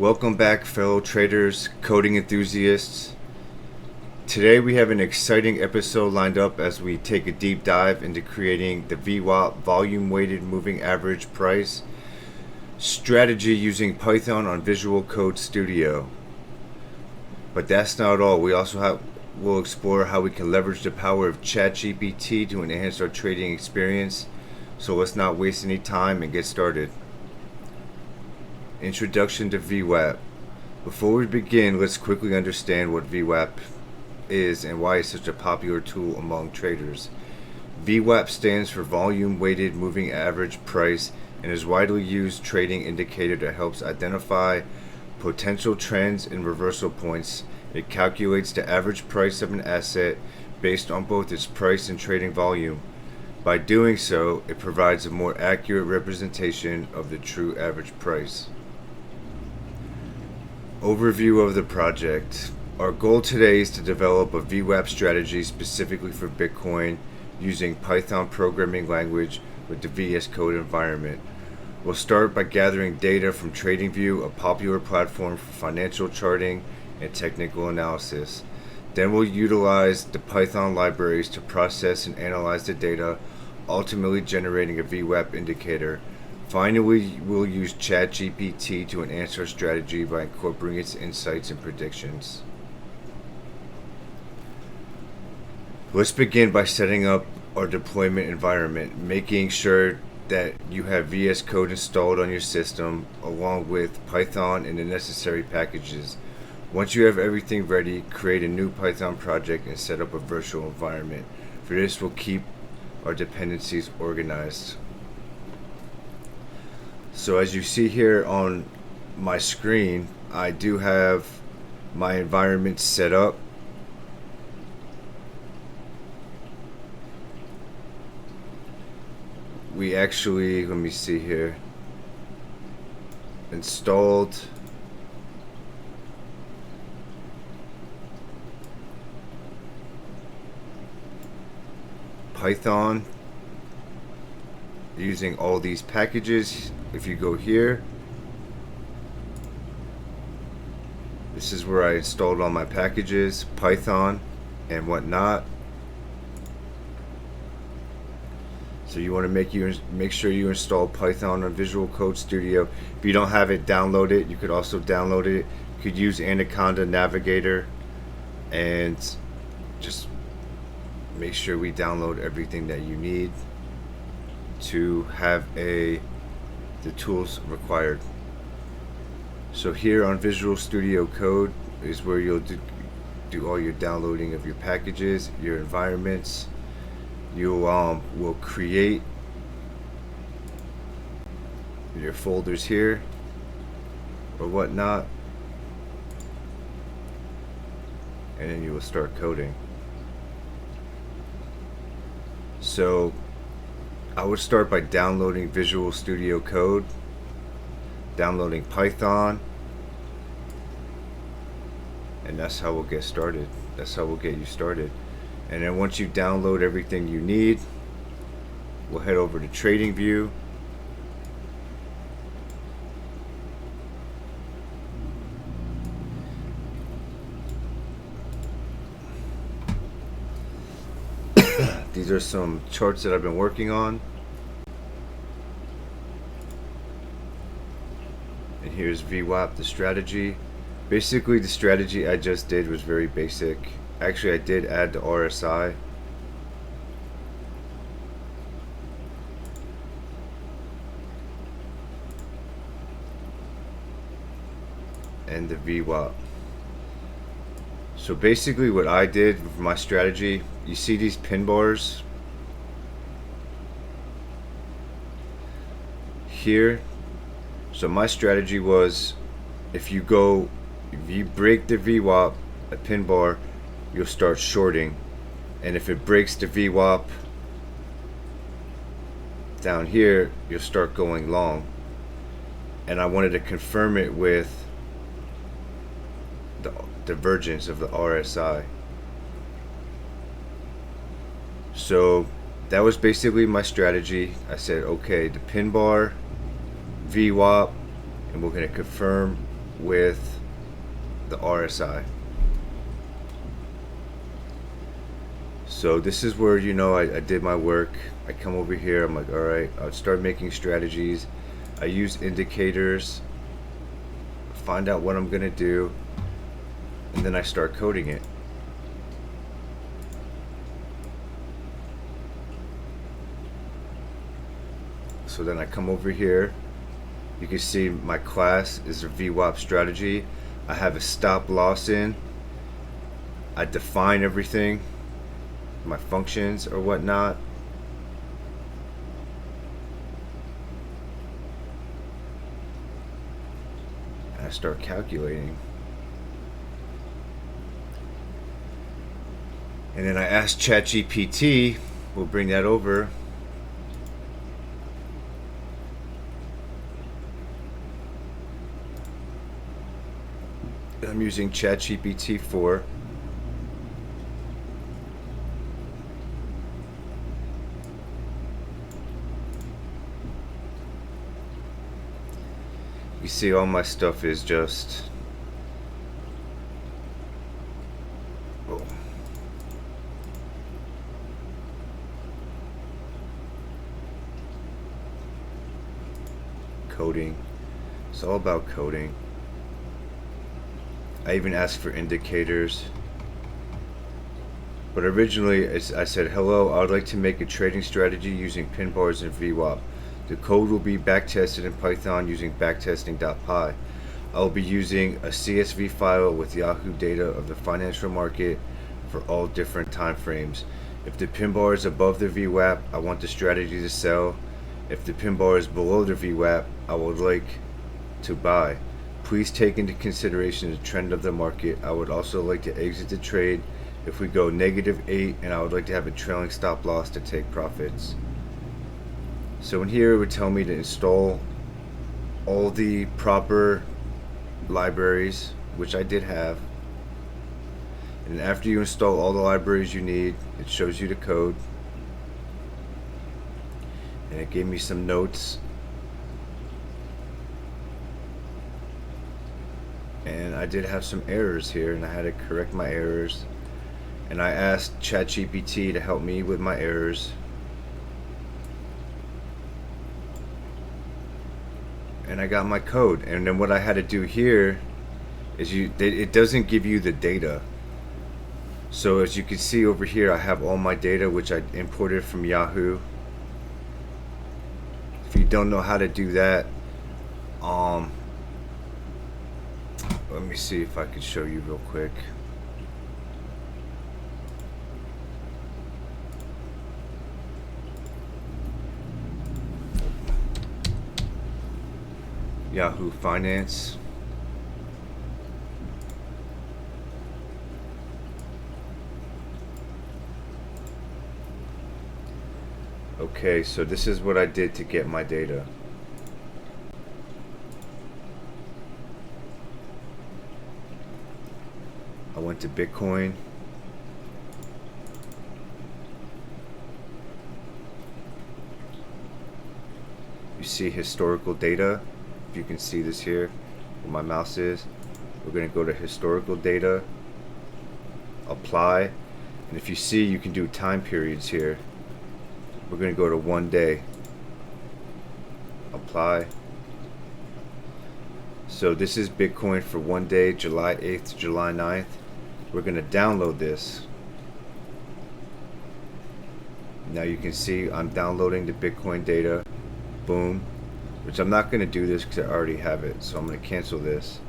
Welcome back, fellow traders, coding enthusiasts. Today we have an exciting episode lined up as we take a deep dive into creating the VWAP, volume weighted moving average price strategy using Python on Visual Code Studio. But that's not all. We'll explore how we can leverage the power of ChatGPT to enhance our trading experience. So let's not waste any time and get started. Introduction to VWAP. Before we begin, let's quickly understand what VWAP is and why it's such a popular tool among traders. VWAP stands for Volume Weighted Moving Average Price and is widely used trading indicator that helps identify potential trends and reversal points. It calculates the average price of an asset based on both its price and trading volume. By doing so, it provides a more accurate representation of the true average price. Overview of the project. Our goal today is to develop a VWAP strategy specifically for Bitcoin using Python programming language with the VSCode environment. We'll start by gathering data from TradingView, a popular platform for financial charting and technical analysis. Then we'll utilize the Python libraries to process and analyze the data, ultimately generating a VWAP indicator. Finally, we'll use ChatGPT to enhance our strategy by incorporating its insights and predictions. Let's begin by setting up our deployment environment, making sure that you have VS Code installed on your system along with Python and the necessary packages. Once you have everything ready, create a new Python project and set up a virtual environment. For this, we'll keep our dependencies organized. So as you see here on my screen, I do have my environment set up. We actually, let me see here, installed Python using all these packages. If you go here, this is where I installed all my packages, Python and whatnot. So you want to make sure you install Python on Visual Code Studio. If you don't have it, download it. You could also download it. You could use Anaconda Navigator, and just make sure we download everything that you need to have the tools required. So here on Visual Studio Code is where you'll do all your downloading of your packages, your environments. You will create your folders here or whatnot, and then you will start coding. So I would start by downloading Visual Studio Code, downloading Python, and that's how we'll get started. That's how we'll get you started. And then once you download everything you need, we'll head over to TradingView. These are some charts that I've been working on. And here's VWAP, the strategy. Basically, the strategy I just did was very basic. Actually, I did add the RSI. And the VWAP. So basically what I did with my strategy, you see these pin bars here. So my strategy was, if you break the VWAP, a pin bar, you'll start shorting, and if it breaks the VWAP down here, you'll start going long. And I wanted to confirm it with the divergence of the RSI. So that was basically my strategy. I said, okay, the pin bar, VWAP, and we're going to confirm with the RSI. So this is where, you know, I did my work. I come over here, I'm like, all right, I'll start making strategies. I use indicators, find out what I'm gonna do, and then I start coding it. So then I come over here, you can see my class is a VWAP strategy. I have a stop loss in, I define everything, my functions or whatnot. And I start calculating. And then I ask ChatGPT, we'll bring that over. I'm using ChatGPT 4. You see all my stuff is just coding. It's all about coding. I even asked for indicators. But originally I said, hello, I would like to make a trading strategy using pin bars and VWAP. The code will be backtested in Python using backtesting.py. I will be using a CSV file with Yahoo data of the financial market for all different time frames. If the pin bar is above the VWAP, I want the strategy to sell. If the pin bar is below the VWAP, I would like to buy. Please take into consideration the trend of the market. I would also like to exit the trade if we go -8, and I would like to have a trailing stop loss to take profits. So in here it would tell me to install all the proper libraries, which I did have. And after you install all the libraries you need, it shows you the code. And it gave me some notes. And I did have some errors here, and I had to correct my errors. And I asked ChatGPT to help me with my errors. And I got my code. And then what I had to do here is it doesn't give you the data. So as you can see over here, I have all my data, which I imported from Yahoo. If you don't know how to do that, let me see if I can show you real quick. Yahoo Finance. Okay, so this is what I did to get my data. I went to Bitcoin. You see historical data. If you can see this here, where my mouse is, we're going to go to historical data, apply, and if you see, you can do time periods here. We're going to go to 1 day, apply. So this is Bitcoin for 1 day, July 8th to July 9th. We're going to download this. Now you can see I'm downloading the Bitcoin data. Boom. Which I'm not going to do this because I already have it, so I'm going to cancel this.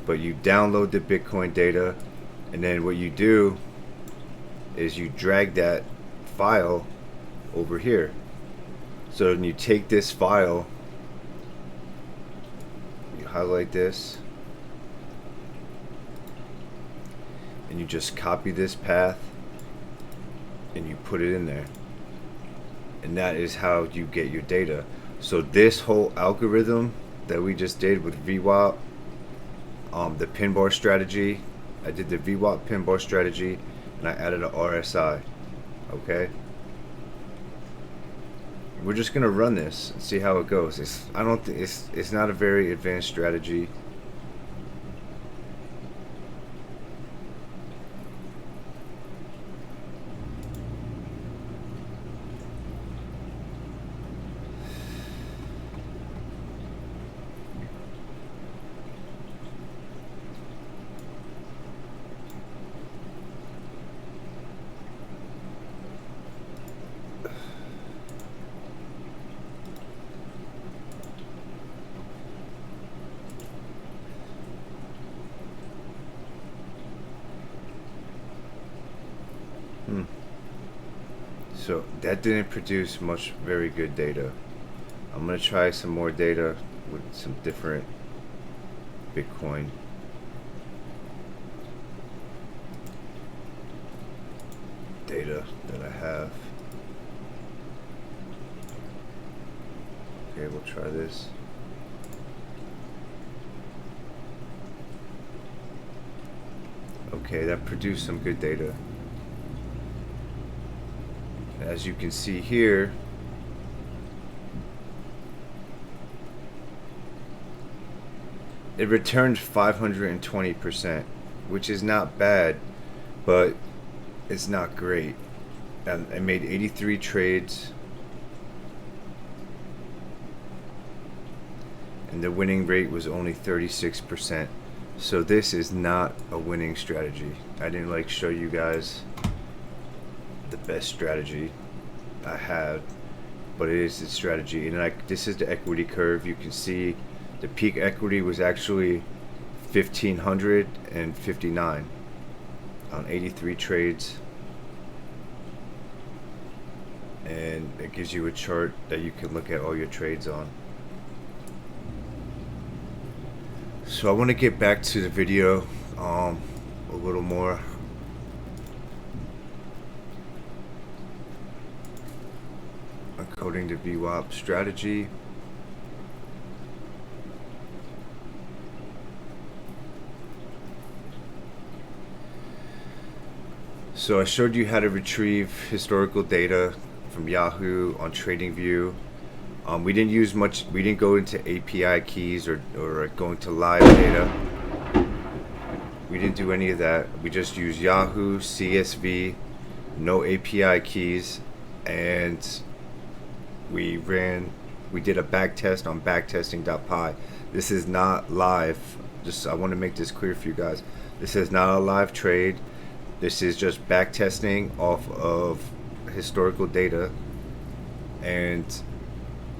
But you download the Bitcoin data, and then what you do is you drag that file over here. So then you take this file, you highlight this, and you just copy this path and you put it in there, and that is how you get your data. So this whole algorithm that we just did with VWAP, the pin bar strategy, I did the VWAP pin bar strategy, and I added a RSI. Okay, we're just gonna run this and see how it goes. It's not a very advanced strategy. So that didn't produce much very good data. I'm gonna try some more data with some different Bitcoin. Data that I have. Okay, we'll try this. Okay, that produced some good data. As you can see here, it returned 520%, which is not bad, but it's not great. And I made 83 trades, and the winning rate was only 36%. So this is not a winning strategy. I didn't show you guys the best strategy I had, but it is a strategy. And this is the equity curve. You can see the peak equity was actually 1,559 on 83 trades, and it gives you a chart that you can look at all your trades on. So I want to get back to the video a little more. According to VWAP strategy. So I showed you how to retrieve historical data from Yahoo on TradingView. We didn't use much. We didn't go into API keys or go into live data. We didn't do any of that. We just used Yahoo, CSV, no API keys, and we did a back test on backtesting.py. This is not live. I want to make this clear for you guys. This is not a live trade. This is just back testing off of historical data, and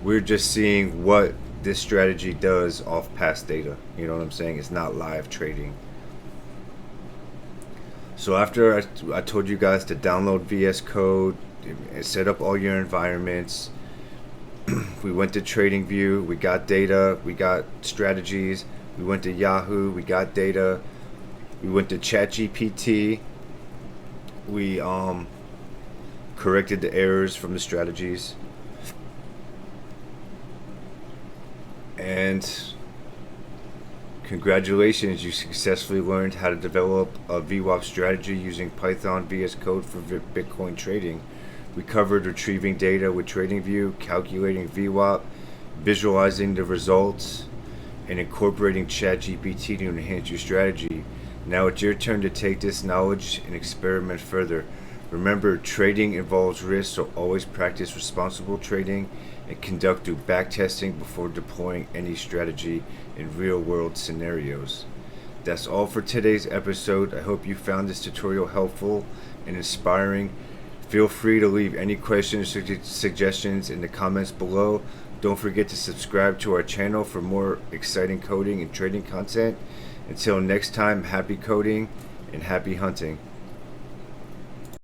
we're just seeing what this strategy does off past data. You know what I'm saying? It's not live trading. So after I told you guys to download VSCode and set up all your environments, we went to TradingView, we got data, we got strategies. We went to Yahoo, we got data. We went to ChatGPT. We corrected the errors from the strategies. And congratulations, you successfully learned how to develop a VWAP strategy using Python VSCode for Bitcoin trading. We covered retrieving data with TradingView, calculating VWAP, visualizing the results, and incorporating ChatGPT to enhance your strategy. Now it's your turn to take this knowledge and experiment further. Remember, trading involves risk, so always practice responsible trading and conduct backtesting before deploying any strategy in real-world scenarios. That's all for today's episode. I hope you found this tutorial helpful and inspiring. Feel free to leave any questions or suggestions in the comments below. Don't forget to subscribe to our channel for more exciting coding and trading content. Until next time, happy coding and happy hunting.